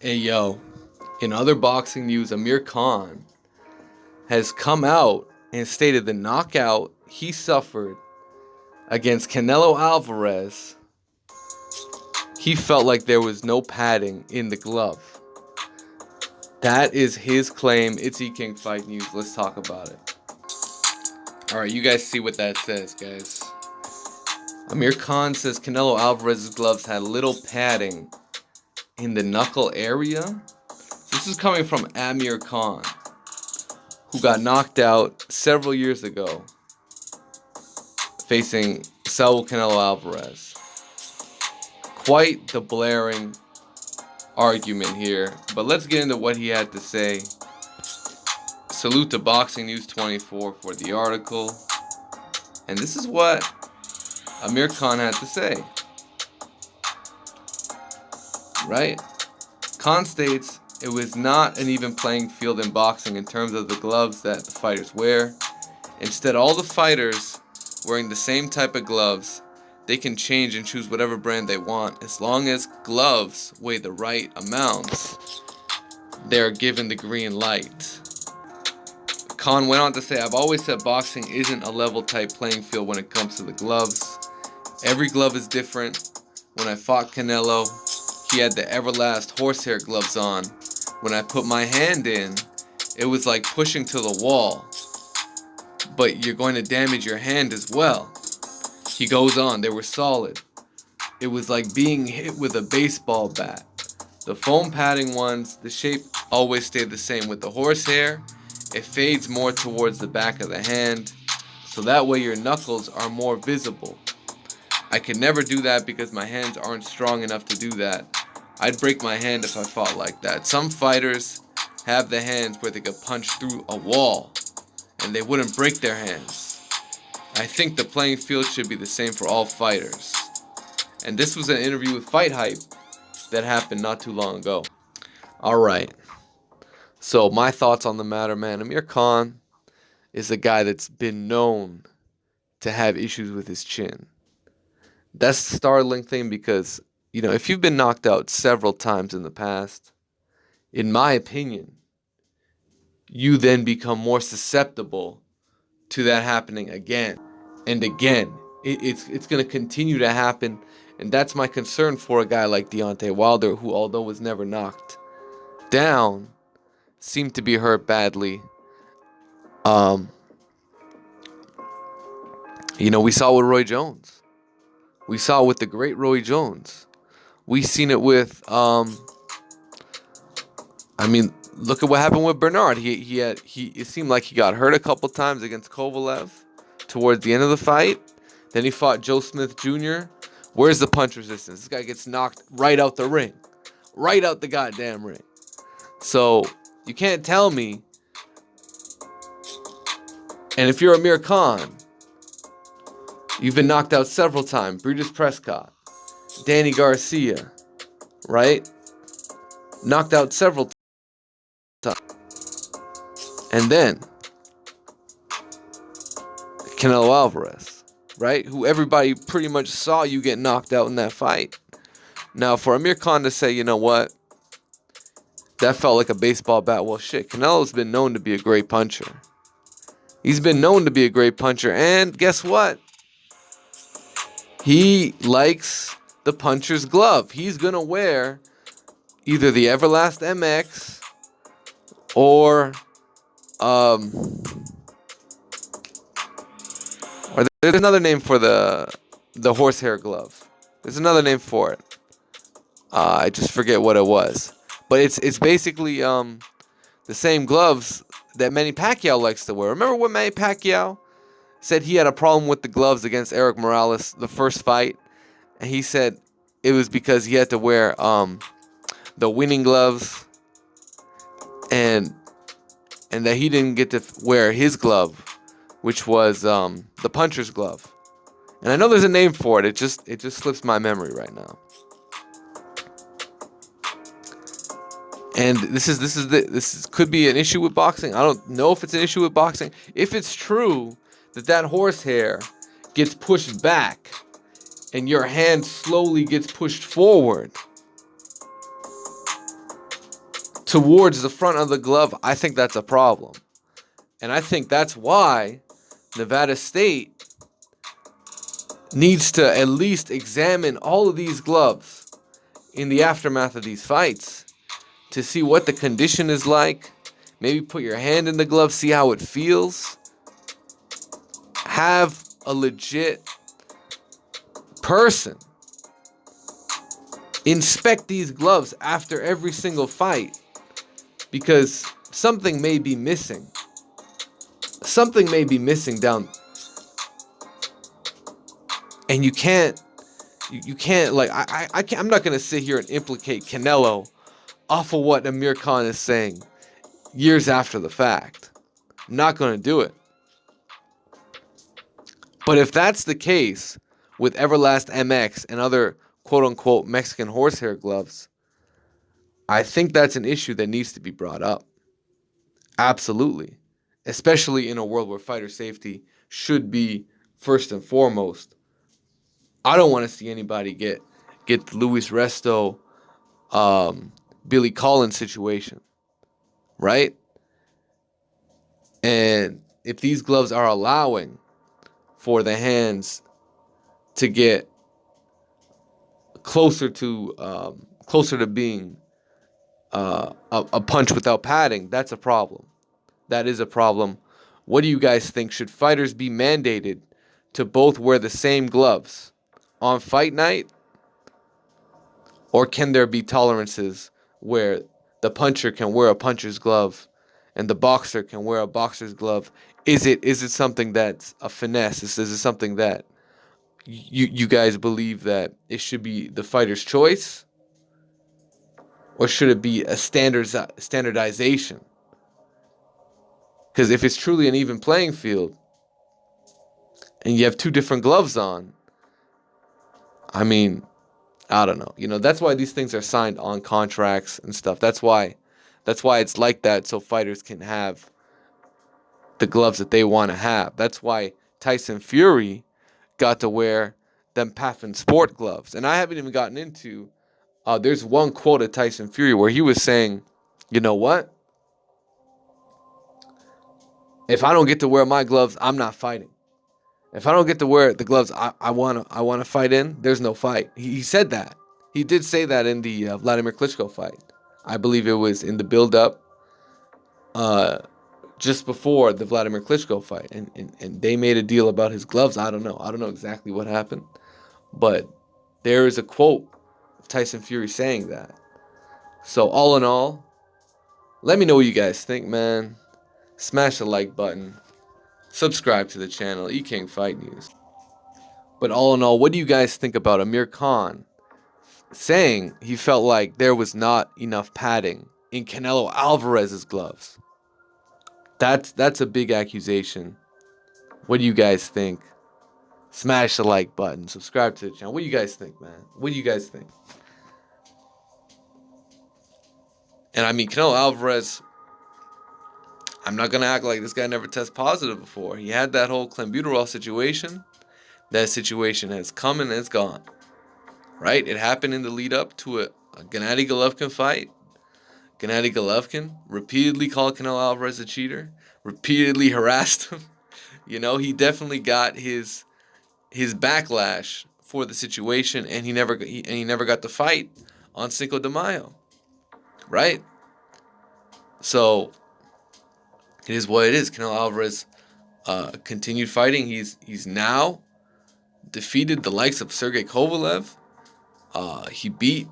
Hey yo, in other boxing news, Amir Khan has come out and stated the knockout he suffered against Canelo Alvarez, he felt like there was no padding in the glove. That is his claim. It's E-King Fight News. Let's talk about it. Alright, you guys see what that says, guys. Amir Khan says Canelo Alvarez's gloves had little padding in the knuckle area. This is coming from Amir Khan, who got knocked out several years ago facing Saul Canelo Alvarez. Quite the blaring argument here, but let's get into what he had to say. Salute to Boxing News 24 for the article. And this is what Amir Khan had to say. Right? Khan states it was not an even playing field in boxing in terms of the gloves that the fighters wear. Instead, all the fighters wearing the same type of gloves, they can change and choose whatever brand they want. As long as gloves weigh the right amounts, they're given the green light. Khan went on to say, I've always said boxing isn't a level type playing field when it comes to the gloves. Every glove is different. When I fought Canelo, he had the Everlast horsehair gloves on. When I put my hand in, it was like pushing to the wall. But you're going to damage your hand as well. He goes on, they were solid. It was like being hit with a baseball bat. The foam padding ones, the shape always stayed the same. With the horsehair, it fades more towards the back of the hand, so that way your knuckles are more visible. I could never do that because my hands aren't strong enough to do that. I'd break my hand if I fought like that. Some fighters have the hands where they could punch through a wall and they wouldn't break their hands. I think the playing field should be the same for all fighters. And this was an interview with Fight Hype that happened not too long ago. Alright, so my thoughts on the matter, man. Amir Khan is a guy that's been known to have issues with his chin. That's the startling thing because, if you've been knocked out several times in the past, in my opinion, you then become more susceptible to that happening again and again. It's going to continue to happen, and that's my concern for a guy like Deontay Wilder, who, although was never knocked down, seemed to be hurt badly. We saw with Roy Jones. We saw it with the great Roy Jones. We seen it with, look at what happened with Bernard. It seemed like he got hurt a couple times against Kovalev towards the end of the fight. Then he fought Joe Smith Jr. Where's the punch resistance? This guy gets knocked right out the ring. Right out the goddamn ring. So, you can't tell me. And if you're Amir Khan, you've been knocked out several times. Brutus Prescott, Danny Garcia, right? Knocked out several times. And then Canelo Alvarez, right? Who everybody pretty much saw you get knocked out in that fight. Now, for Amir Khan to say, you know what? That felt like a baseball bat. Well, shit, Canelo's been known to be a great puncher. He's been known to be a great puncher. And guess what? He likes the puncher's glove. He's going to wear either the Everlast MX or there's another name for the horsehair glove. There's another name for it. I just forget what it was. But it's basically the same gloves that Manny Pacquiao likes to wear. Remember when Manny Pacquiao said he had a problem with the gloves against Eric Morales the first fight? And he said it was because he had to wear the winning gloves and that he didn't get to wear his glove, which was the puncher's glove. And I know there's a name for it. It just slips my memory right now. And this could be an issue with boxing. I don't know if it's an issue with boxing. If it's true that horsehair gets pushed back and your hand slowly gets pushed forward, towards the front of the glove, I think that's a problem. And I think that's why Nevada State needs to at least examine all of these gloves in the aftermath of these fights to see what the condition is like. Maybe put your hand in the glove, see how it feels. Have a legit person inspect these gloves after every single fight, because something may be missing. Something may be missing down, and you can't like I'm not gonna sit here and implicate Canelo off of what Amir Khan is saying years after the fact. I'm not gonna do it. But if that's the case with Everlast MX and other quote-unquote Mexican horsehair gloves, I think that's an issue that needs to be brought up. Absolutely. Especially in a world where fighter safety should be first and foremost. I don't want to see anybody get the Luis Resto, Billy Collins situation, right? And if these gloves are allowing for the hands to get closer to being a punch without padding, that's a problem. That is a problem. What do you guys think? Should fighters be mandated to both wear the same gloves on fight night? Or can there be tolerances where the puncher can wear a puncher's glove and the boxer can wear a boxer's glove? Is it something that's a finesse? Is it something that you guys believe that it should be the fighter's choice? Or should it be a standardization? Because if it's truly an even playing field and you have two different gloves on, I mean, I don't know. You know, that's why these things are signed on contracts and stuff. That's why it's like that, so fighters can have the gloves that they want to have. That's why Tyson Fury got to wear them Paffin sport gloves. And I haven't even gotten into, there's one quote of Tyson Fury where he was saying, you know what? If I don't get to wear my gloves, I'm not fighting. If I don't get to wear the gloves I want to fight in, there's no fight. He said that. He did say that in the Vladimir Klitschko fight. I believe it was in the build-up just before the Vladimir Klitschko fight. And they made a deal about his gloves. I don't know. I don't know exactly what happened. But there is a quote of Tyson Fury saying that. So all in all, let me know what you guys think, man. Smash the like button. Subscribe to the channel, E-King Fight News. But all in all, what do you guys think about Amir Khan saying he felt like there was not enough padding in Canelo Alvarez's gloves? That's a big accusation. What do you guys think? Smash the like button. Subscribe to the channel. What do you guys think, man? What do you guys think? And I mean, Canelo Alvarez, I'm not going to act like this guy never tested positive before. He had that whole clenbuterol situation. That situation has come and it's gone. Right? It happened in the lead up to a Gennady Golovkin fight. Gennady Golovkin repeatedly called Canelo Alvarez a cheater. Repeatedly harassed him. You know, he definitely got his backlash for the situation, and he never got the fight on Cinco de Mayo. Right? So it is what it is. Canelo Alvarez continued fighting. He's now defeated the likes of Sergey Kovalev. He beat,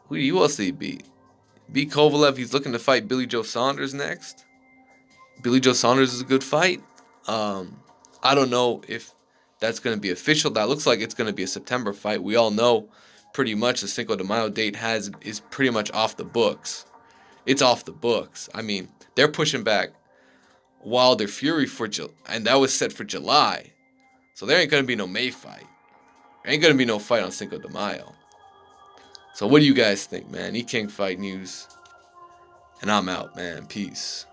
who else did he beat? Beat Kovalev. He's looking to fight Billy Joe Saunders next. Billy Joe Saunders is a good fight. I don't know if that's going to be official. That looks like it's going to be a September fight. We all know pretty much the Cinco de Mayo date is pretty much off the books. It's off the books. I mean, they're pushing back Wilder Fury and that was set for July. So there ain't going to be no May fight. There ain't going to be no fight on Cinco de Mayo. So what do you guys think, man? E-King Fight News. And I'm out, man. Peace.